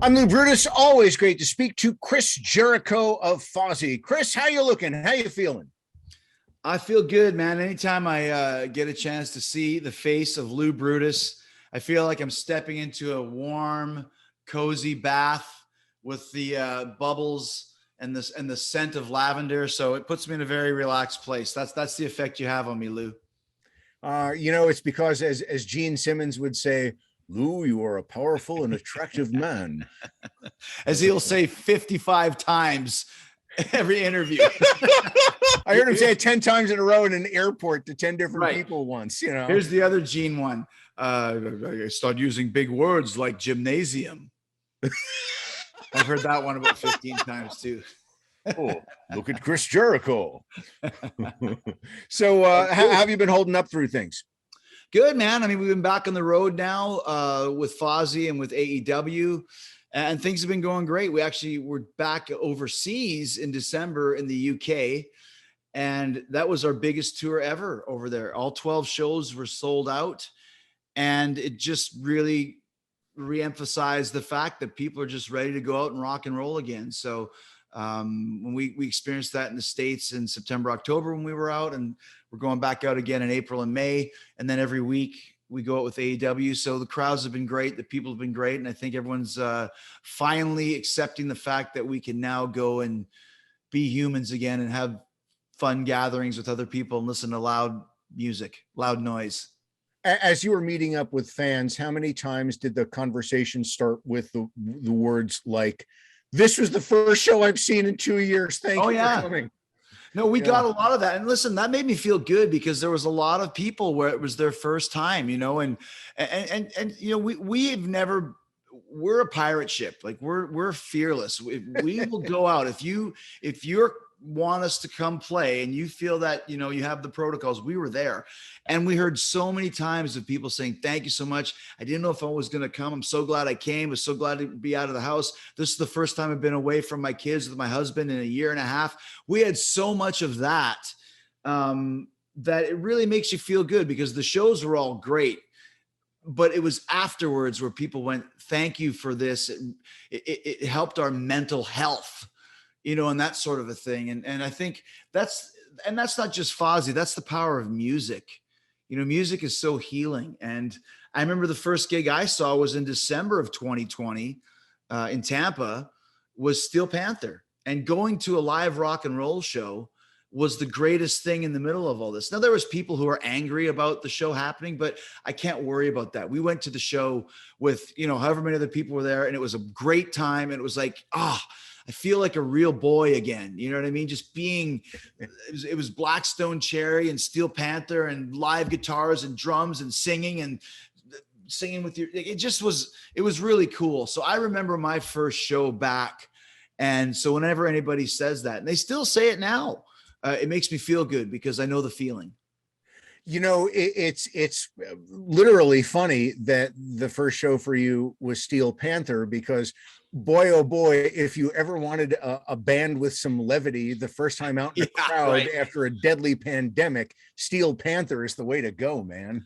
I'm Lou Brutus. Always great to speak to Chris Jericho of Fozzy. Chris, how you looking? How you feeling? I feel good, man. Anytime I get a chance to see the face of Lou Brutus, I feel like I'm stepping into a warm, cozy bath with the bubbles and the scent of lavender. So it puts me in a very relaxed place. That's the effect you have on me, Lou. It's because, as Gene Simmons would say, Lou, you are a powerful and attractive man. As he'll say 55 times every interview. I heard him say it 10 times in a row in an airport to 10 different Right. people once. Here's the other Gene one. I start using big words like gymnasium. I've heard that one about 15 times too. Oh, look at Chris Jericho. So how have you been holding up through things? Good, man. I mean, we've been back on the road now with Fozzy and with AEW, and things have been going great. We actually were back overseas in December in the UK, and that was our biggest tour ever over there. All 12 shows were sold out, and it just really reemphasized the fact that people are just ready to go out and rock and roll again. So when we experienced that in the States in September, October, when we were out, and we're going back out again in April and May. And then every week we go out with AEW. So the crowds have been great. The people have been great. And I think everyone's finally accepting the fact that we can now go and be humans again and have fun gatherings with other people and listen to loud music, loud noise. As you were meeting up with fans, how many times did the conversation start with the words like, "This was the first show I've seen in 2 years. Thank you for coming"? No, we got a lot of that. And listen, that made me feel good because there was a lot of people where it was their first time, and we've never, we're a pirate ship. Like we're fearless. We will go out. If you're want us to come play and you feel that, you have the protocols, we were there. And we heard so many times of people saying, "Thank you so much. I didn't know if I was going to come. I'm so glad I came. I was so glad to be out of the house. This is the first time I've been away from my kids with my husband in a year and a half." We had so much of that, that it really makes you feel good because the shows were all great. But it was afterwards where people went, "Thank you for this." It helped our mental health, and that sort of a thing. And I think that's not just Fozzy. That's the power of music. Music is so healing. And I remember the first gig I saw was in December of 2020 in Tampa, was Steel Panther. And going to a live rock and roll show was the greatest thing in the middle of all this. Now, there was people who were angry about the show happening, but I can't worry about that. We went to the show with, however many other people were there, and it was a great time. And it was like, I feel like a real boy again. You know what I mean? Just being, it was Blackstone Cherry and Steel Panther and live guitars and drums and singing with you. It was really cool. So I remember my first show back. And so whenever anybody says that, and they still say it now, it makes me feel good because I know the feeling. It's literally funny that the first show for you was Steel Panther, because boy, oh boy, if you ever wanted a band with some levity the first time out in the crowd after a deadly pandemic, Steel Panther is the way to go, man.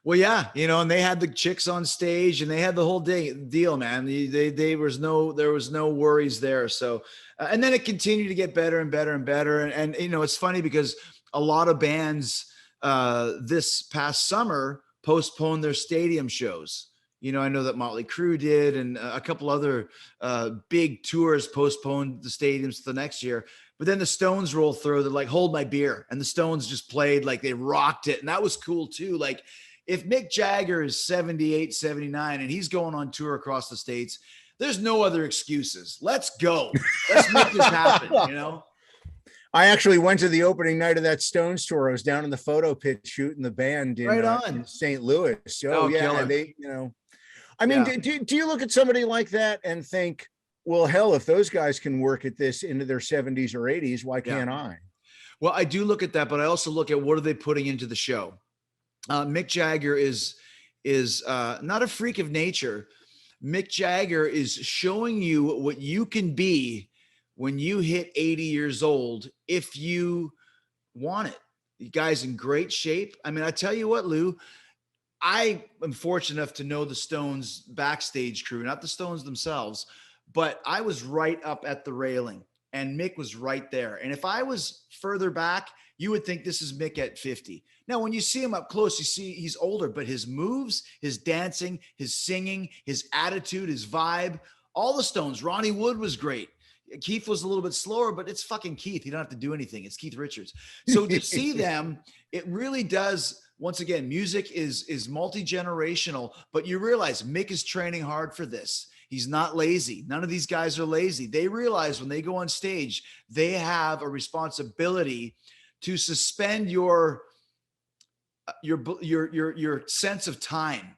Well, yeah, and they had the chicks on stage and they had the whole deal, man. There was no worries there. So, and then it continued to get better and better and better. And it's funny because a lot of bands this past summer postponed their stadium shows. I know that Motley Crue did, and a couple other big tours postponed the stadiums to the next year. But then the Stones rolled through. They're like, "Hold My Beer," and the Stones just played like they rocked it, and that was cool too. Like, if Mick Jagger is 78, 79, and he's going on tour across the States, there's no other excuses. Let's go. Let's make this happen, I actually went to the opening night of that Stones tour. I was down in the photo pit shooting the band in St. Louis. So yeah, do you look at somebody like that and think, well, hell, if those guys can work at this into their 70s or 80s, why can't I? Well, I do look at that, but I also look at what are they putting into the show. Mick Jagger is not a freak of nature. Mick Jagger is showing you what you can be when you hit 80 years old, if you want it. The guy's in great shape. I mean, I tell you what, Lou, I am fortunate enough to know the Stones backstage crew, not the Stones themselves, but I was right up at the railing and Mick was right there. And if I was further back, you would think this is Mick at 50. Now, when you see him up close, you see he's older, but his moves, his dancing, his singing, his attitude, his vibe, all the Stones, Ronnie Wood was great. Keith was a little bit slower, but it's fucking Keith. You don't have to do anything. It's Keith Richards. So to see them, it really does. Once again, music is multi-generational, but you realize Mick is training hard for this. He's not lazy. None of these guys are lazy. They realize when they go on stage, they have a responsibility to suspend your sense of time.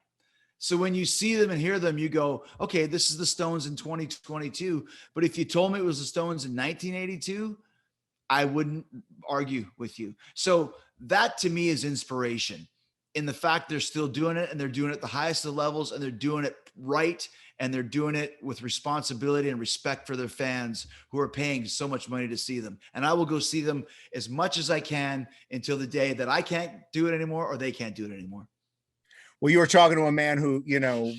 So when you see them and hear them, you go, okay, this is the Stones in 2022. But if you told me it was the Stones in 1982, I wouldn't argue with you. So that to me is inspiration in the fact they're still doing it and they're doing it at the highest of levels and they're doing it right. And they're doing it with responsibility and respect for their fans who are paying so much money to see them. And I will go see them as much as I can until the day that I can't do it anymore or they can't do it anymore. Well, you were talking to a man who, you know,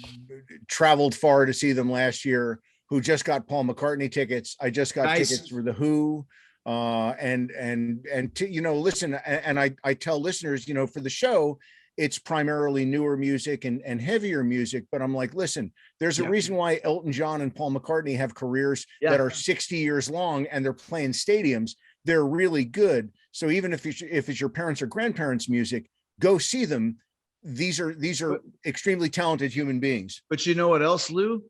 traveled far to see them last year, who just got Paul McCartney tickets. I just got tickets for the Who. You know, listen, and I tell listeners, you know, for the show, it's primarily newer music and heavier music, but I'm like, listen, there's a reason why Elton John and Paul McCartney have careers that are 60 years long and they're playing stadiums. They're really good. So even if it's your parents or grandparents' music, go see them. These are extremely talented human beings. But you know what else, Lou?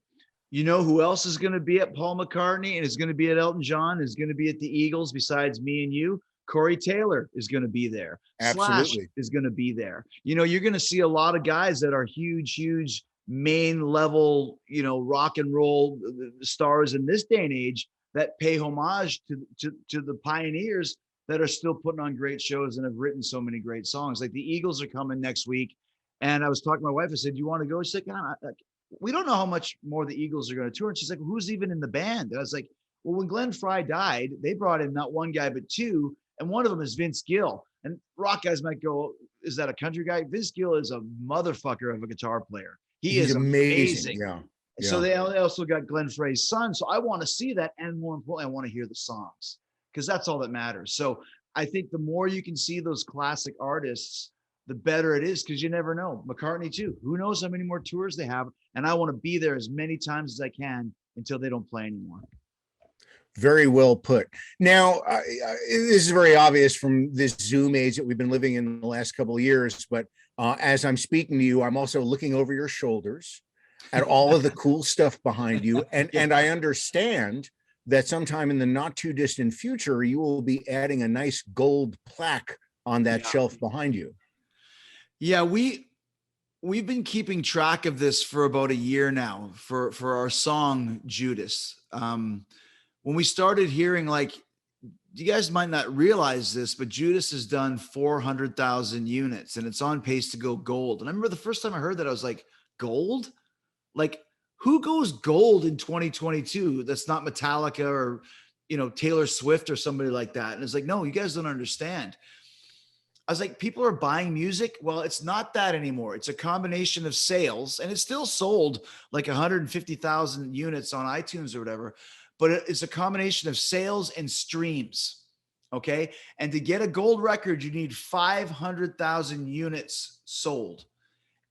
You know who else is going to be at Paul McCartney and is going to be at Elton John, is going to be at the Eagles besides me and you? Corey Taylor is going to be there. Absolutely. Slash is going to be there. You know, you're going to see a lot of guys that are huge main level, you know, rock and roll stars in this day and age that pay homage to the pioneers that are still putting on great shows and have written so many great songs. Like the Eagles are coming next week. And I was talking to my wife. I said, "Do you want to go?" She's like, "We don't know how much more the Eagles are going to tour." And she's like, "Who's even in the band?" And I was like, "Well, when Glenn Frey died, they brought in not one guy, but two. And one of them is Vince Gill." And rock guys might go, "Is that a country guy?" Vince Gill is a motherfucker of a guitar player. He's amazing. Yeah. So they also got Glenn Frey's son. So I want to see that. And more importantly, I want to hear the songs because that's all that matters. So I think the more you can see those classic artists, the better it is because you never know. McCartney too. Who knows how many more tours they have? And I want to be there as many times as I can until they don't play anymore. Very well put. Now, this is very obvious from this Zoom age that we've been living in the last couple of years, but as I'm speaking to you, I'm also looking over your shoulders at all of the cool stuff behind you. And I understand that sometime in the not too distant future, you will be adding a nice gold plaque on that shelf behind you. Yeah, we've been keeping track of this for about a year now for our song Judas. When we started hearing, like, you guys might not realize this, but Judas has done 400,000 units and it's on pace to go gold. And I remember the first time I heard that, I was like, gold? Like, who goes gold in 2022? That's not Metallica or, you know, Taylor Swift or somebody like that. And it's like, no, you guys don't understand. I was like, people are buying music. Well, it's not that anymore. It's a combination of sales, and it's still sold like 150,000 units on iTunes or whatever, but it's a combination of sales and streams. Okay. And to get a gold record, you need 500,000 units sold.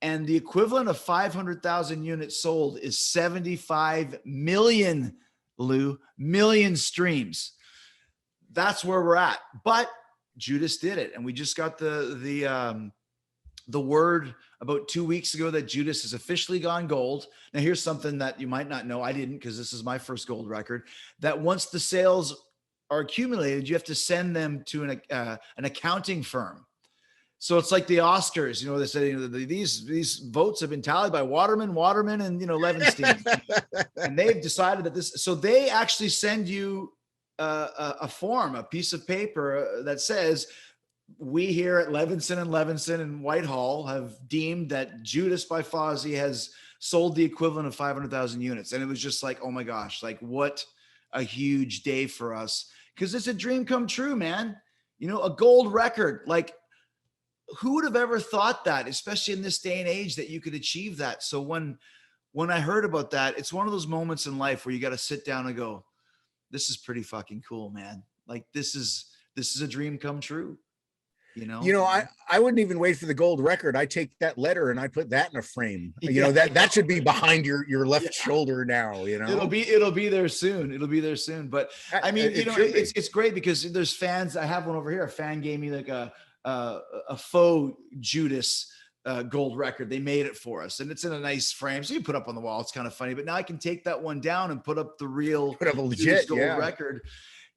And the equivalent of 500,000 units sold is 75 million, Lou, million streams. That's where we're at. But Judas did it. And we just got the word about 2 weeks ago that Judas has officially gone gold. Now, here's something that you might not know. I didn't, because this is my first gold record, that once the sales are accumulated, you have to send them to an accounting firm. So it's like the Oscars, you know, they say, you know, these votes have been tallied by Waterman, and, you know, Levinstein. And they've decided that this, so they actually send you a form, a piece of paper that says, we here at Levinson and Whitehall have deemed that Judas by Fozzy has sold the equivalent of 500,000 units. And it was just like, oh my gosh, like what a huge day for us. Cause it's a dream come true, man. You know, a gold record, like who would have ever thought that, especially in this day and age, that you could achieve that? So when I heard about that, it's one of those moments in life where you got to sit down and go, this is pretty fucking cool, man. Like this is a dream come true, you know? I wouldn't even wait for the gold record. I take that letter and I put that in a frame. Yeah, that should be behind your left shoulder now, It'll be there soon. It'll be there soon. But I mean, it's great because there's fans. I have one over here. A fan gave me like a faux Judas gold record. They made it for us, and it's in a nice frame, so you put up on the wall. It's kind of funny. But now I can take that one down and put up the real put up a legit gold record.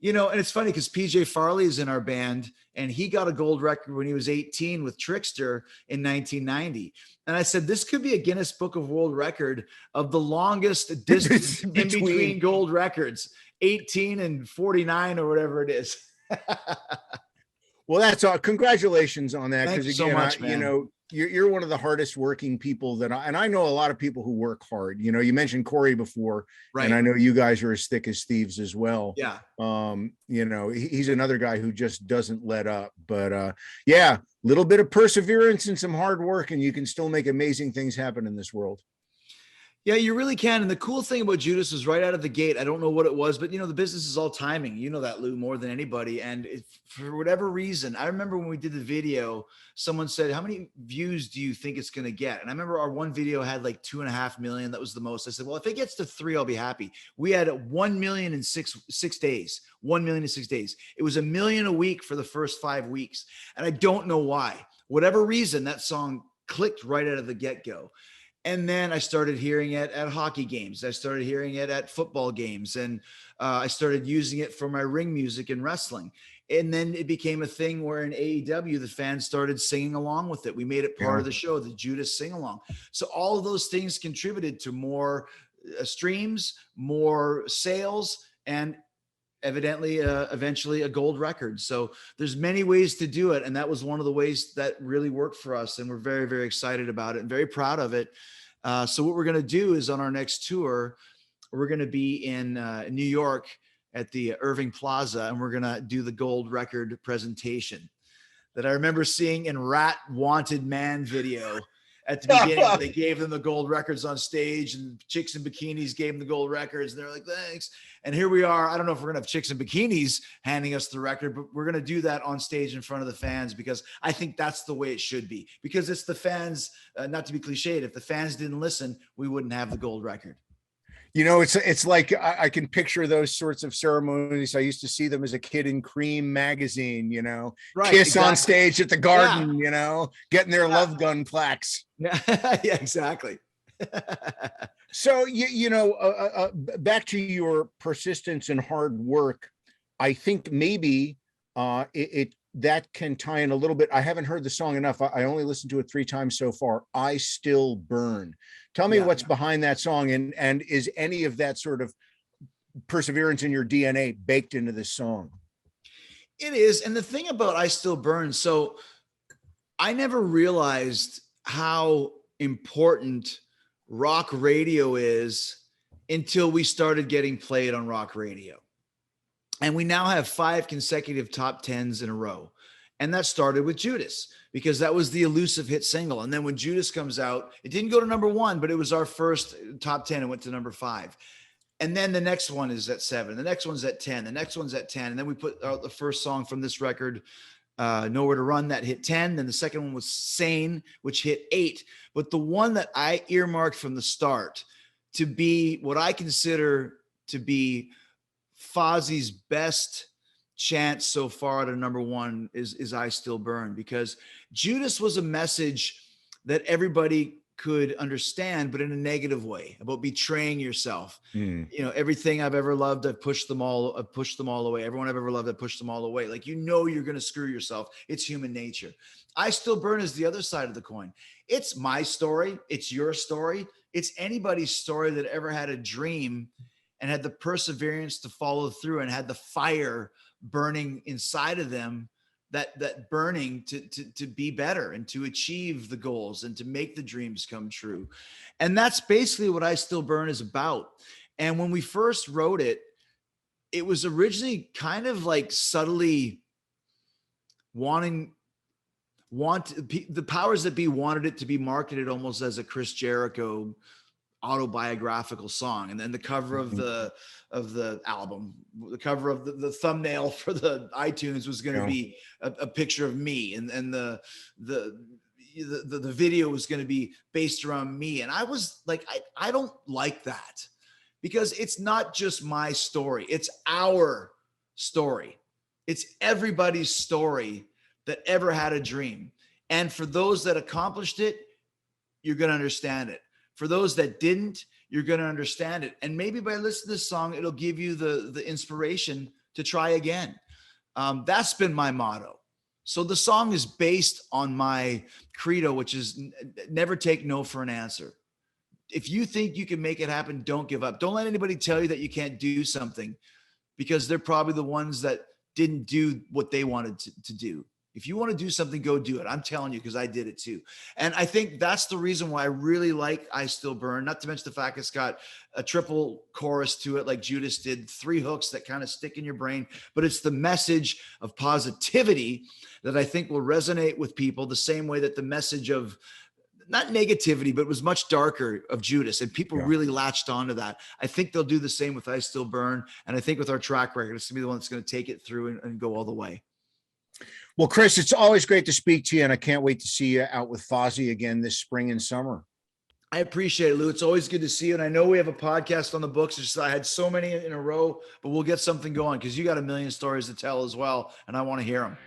And it's funny because PJ Farley is in our band, and he got a gold record when he was 18 with Trickster in 1990. And I said, this could be a Guinness Book of World Record of the longest distance in between gold records, 18 and 49 or whatever it is. Well, that's all. Congratulations on that. Thank you so much, man. You're one of the hardest working people that I know a lot of people who work hard. You mentioned Corey before, right? And I know you guys are as thick as thieves as well. Yeah. He's another guy who just doesn't let up. But yeah, little bit of perseverance and some hard work, and you can still make amazing things happen in this world. Yeah, you really can. And the cool thing about Judas is right out of the gate, I don't know what it was, but the business is all timing. You know that, Lou, more than anybody. And for whatever reason, I remember when we did the video, someone said, how many views do you think it's going to get? And I remember our one video had like 2.5 million. That was the most. I said, well, if it gets to 3, I'll be happy. We had 1 million in six days, 1 million in 6 days. It was 1 million a week for the first 5 weeks. And I don't know why. Whatever reason, that song clicked right out of the get-go. And then I started hearing it at hockey games. I started hearing it at football games. And I started using it for my ring music in wrestling. And then it became a thing where in AEW, the fans started singing along with it. We made it part of the show, the Judas sing along. So all of those things contributed to more streams, more sales, and eventually a gold record. So there's many ways to do it. And that was one of the ways that really worked for us. And we're very, very excited about it and very proud of it. So what we're going to do is on our next tour, we're going to be in New York at the Irving Plaza, and we're going to do the gold record presentation that I remember seeing in Rat Wanted Man video. At the beginning, they gave them the gold records on stage, and chicks in bikinis gave them the gold records. And they're like, thanks. And here we are. I don't know if we're going to have chicks in bikinis handing us the record, but we're going to do that on stage in front of the fans, because I think that's the way it should be, because it's the fans, not to be cliched. If the fans didn't listen, we wouldn't have the gold record. It's like I can picture those sorts of ceremonies. I used to see them as a kid in Cream magazine, right, Kiss on stage at the Garden, getting their love gun plaques. Yeah, exactly. So, back to your persistence and hard work, I think maybe that can tie in a little bit. I haven't heard the song enough. I only listened to it 3 times so far. I Still Burn. Tell me what's behind that song, and is any of that sort of perseverance in your DNA baked into this song? It is. And the thing about I Still Burn, so I never realized how important rock radio is until we started getting played on rock radio. And we now have 5 consecutive top 10s in a row. And that started with Judas, because that was the elusive hit single. And then when Judas comes out, it didn't go to number 1, but it was our first top 10. It went to number 5. And then the next one is at 7. The next one's at 10. The next one's at 10. And then we put out the first song from this record, Nowhere to Run, that hit 10. Then the second one was Sane, which hit 8. But the one that I earmarked from the start to be what I consider to be Fozzy's best chance so far at a number 1 is I Still Burn, because Judas was a message that everybody could understand, but in a negative way, about betraying yourself. Everything I've ever loved, I've pushed them all away. Everyone I've ever loved, I've pushed them all away. Like, you're going to screw yourself. It's human nature. I Still Burn is the other side of the coin. It's my story. It's your story. It's anybody's story that ever had a dream and had the perseverance to follow through and had the fire burning inside of them, that burning to be better and to achieve the goals and to make the dreams come true. And that's basically what I Still Burn is about. And when we first wrote it, it was originally kind of like subtly wanting, the powers that be wanted it to be marketed almost as a Chris Jericho autobiographical song. And then the cover of the album, the cover of the thumbnail for the iTunes was going to be a picture of me, and the video was going to be based around me. And I was like, I don't like that, because it's not just my story. It's our story. It's everybody's story that ever had a dream. And for those that accomplished it, you're going to understand it. For those that didn't, you're going to understand it. And maybe by listening to this song, it'll give you the inspiration to try again. That's been my motto. So the song is based on my credo, which is never take no for an answer. If you think you can make it happen, don't give up. Don't let anybody tell you that you can't do something, because they're probably the ones that didn't do what they wanted to do. If you want to do something, go do it. I'm telling you, because I did it too. And I think that's the reason why I really like I Still Burn, not to mention the fact it's got a triple chorus to it like Judas did, 3 hooks that kind of stick in your brain. But it's the message of positivity that I think will resonate with people the same way that the message of not negativity, but it was much darker of Judas, and people really latched onto that. I think they'll do the same with I Still Burn. And I think with our track record, it's gonna be the one that's going to take it through and go all the way. Well, Chris, it's always great to speak to you, and I can't wait to see you out with Fozzy again this spring and summer. I appreciate it, Lou. It's always good to see you. And I know we have a podcast on the books. It's just, I had so many in a row, but we'll get something going, because you got a million stories to tell as well, and I want to hear them.